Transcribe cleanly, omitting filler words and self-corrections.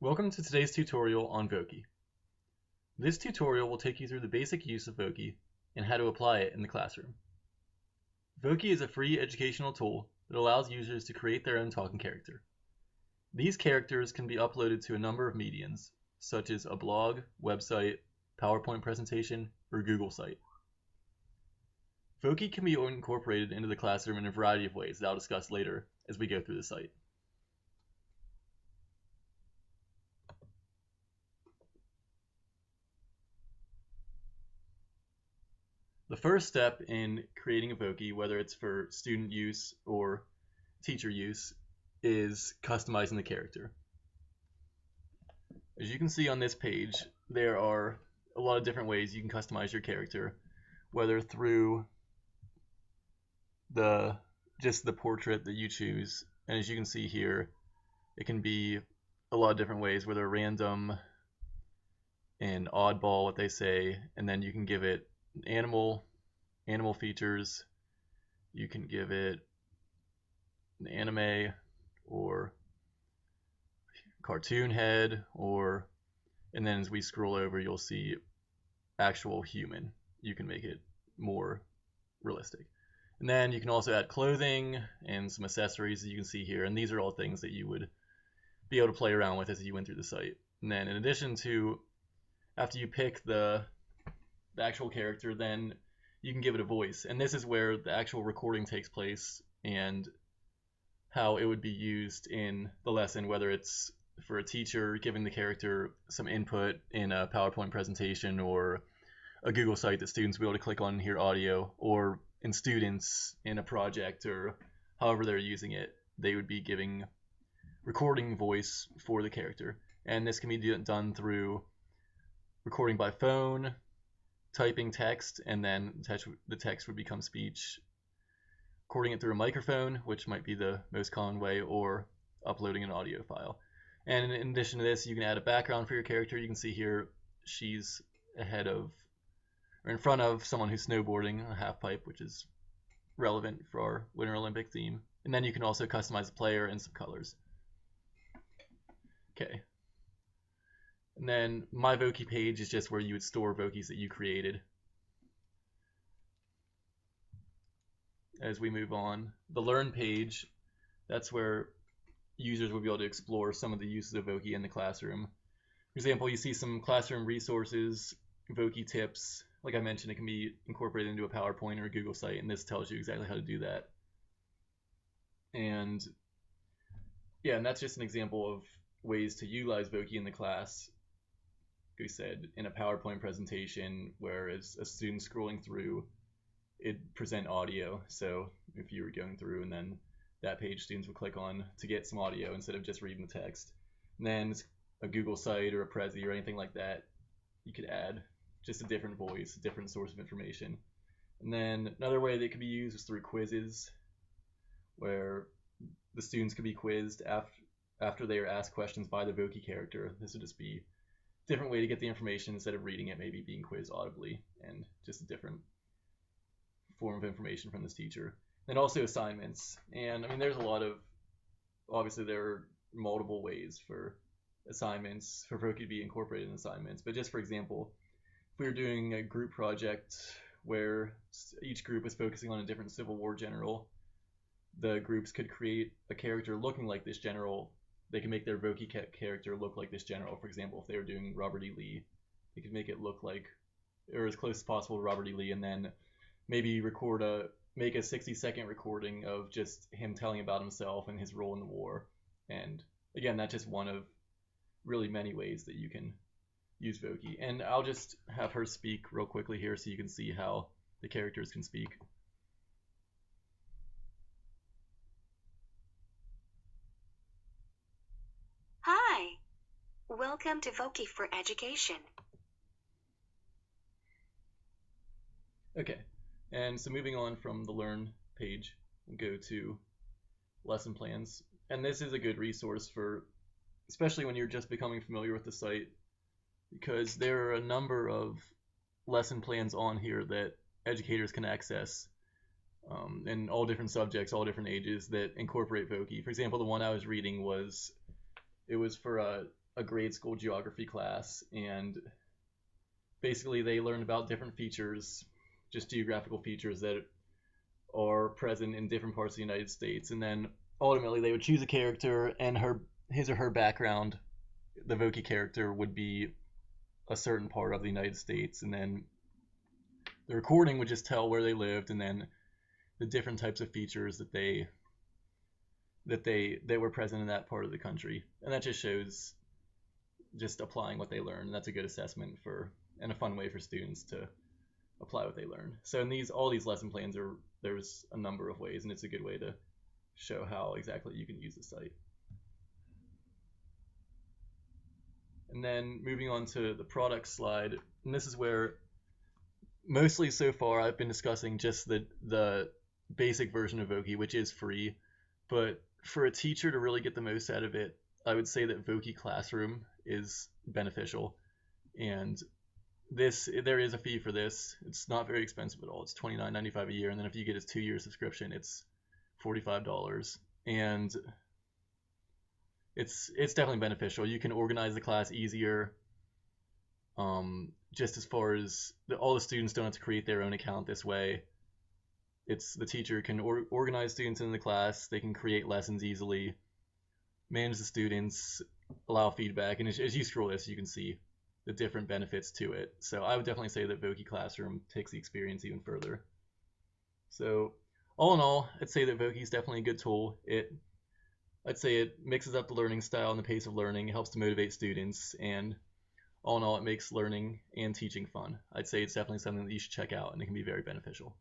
Welcome to today's tutorial on Voki. This tutorial will take you through the basic use of Voki and how to apply it in the classroom. Voki is a free educational tool that allows users to create their own talking character. These characters can be uploaded to a number of mediums, such as a blog, website, PowerPoint presentation, or Google site. Voki can be incorporated into the classroom in a variety of ways that I'll discuss later as we go through the site. The first step in creating a Voki, whether it's for student use or teacher use, is customizing the character. As you can see on this page, there are a lot of different ways you can customize your character, whether through just the portrait that you choose. And as you can see here, it can be a lot of different ways, whether random and oddball, what they say, and then you can give it animal features. You can give it an anime or cartoon head, and then as we scroll over, you'll see actual human. You can make it more realistic. And then you can also add clothing and some accessories that you can see here, and these are all things that you would be able to play around with as you went through the site. And then in addition to, after you pick the actual character, then you can give it a voice. And this is where the actual recording takes place and how it would be used in the lesson, whether it's for a teacher giving the character some input in a PowerPoint presentation or a Google site that students will be able to click on and hear audio, or in students in a project or however they're using it, they would be giving recording voice for the character. And this can be done through recording by phone, typing text, and then the text would become speech, recording it through a microphone, which might be the most common way, or uploading an audio file. And in addition to this, you can add a background for your character. You can see here she's in front of someone who's snowboarding a half pipe, which is relevant for our Winter Olympic theme. And then you can also customize the player and some colors. Okay. And then my Voki page is just where you would store Vokis that you created. As we move on, the Learn page, that's where users will be able to explore some of the uses of Voki in the classroom. For example, you see some classroom resources, Voki tips. Like I mentioned, it can be incorporated into a PowerPoint or a Google site, and this tells you exactly how to do that. And yeah, and that's just an example of ways to utilize Voki in the class. We said in a PowerPoint presentation, whereas a student scrolling through, it'd present audio. So if you were going through and then that page students would click on to get some audio instead of just reading the text. And then a Google site or a Prezi or anything like that, you could add just a different voice, a different source of information. And then another way that it could be used is through quizzes, where the students could be quizzed after they are asked questions by the Voki character. This would just be a different way to get the information instead of reading it, maybe being quizzed audibly, and just a different form of information from this teacher. And also assignments. And I mean, obviously there are multiple ways for assignments, for Voki to be incorporated in assignments. But just for example, if we were doing a group project where each group is focusing on a different Civil War general, the groups could create a character looking like this general. They can make their Voki character look like this general. For example, if they were doing Robert E. Lee, they could make it look like, or as close as possible to Robert E. Lee, and then maybe make a 60-second recording of just him telling about himself and his role in the war. And again, that's just one of really many ways that you can use Voki. And I'll just have her speak real quickly here so you can see how the characters can speak. Hi, welcome to Voki for Education. Okay, and so moving on from the Learn page, we'll go to lesson plans. And this is a good resource especially when you're just becoming familiar with the site, because there are a number of lesson plans on here that educators can access in all different subjects, all different ages, that incorporate Voki. For example, the one I was reading was for a a grade school geography class, and basically they learned about different features, just geographical features that are present in different parts of the United States, and then ultimately they would choose a character, and his or her background, the Voki character, would be a certain part of the United States, and then the recording would just tell where they lived, and then the different types of features that were present in that part of the country, and that just shows just applying what they learn. That's a good assessment for and a fun way for students to apply what they learn. So in all these lesson plans there's a number of ways, and it's a good way to show how exactly you can use the site. And then moving on to the product slide, and this is where mostly so far I've been discussing just the basic version of Voki, which is free, but for a teacher to really get the most out of it, I would say that Voki Classroom is beneficial. And there is a fee for this. It's not very expensive at all. It's $29.95 a year, and then if you get a 2-year subscription, it's $45. And it's definitely beneficial. You can organize the class easier. Just as far as all the students don't have to create their own account this way. The teacher can organize students in the class. They can create lessons easily, manage the students, allow feedback, and as you scroll this, you can see the different benefits to it. So I would definitely say that Voki Classroom takes the experience even further. So all in all, I'd say that Voki is definitely a good tool. I'd say it mixes up the learning style and the pace of learning. It helps to motivate students, and all in all, it makes learning and teaching fun. I'd say it's definitely something that you should check out, and it can be very beneficial.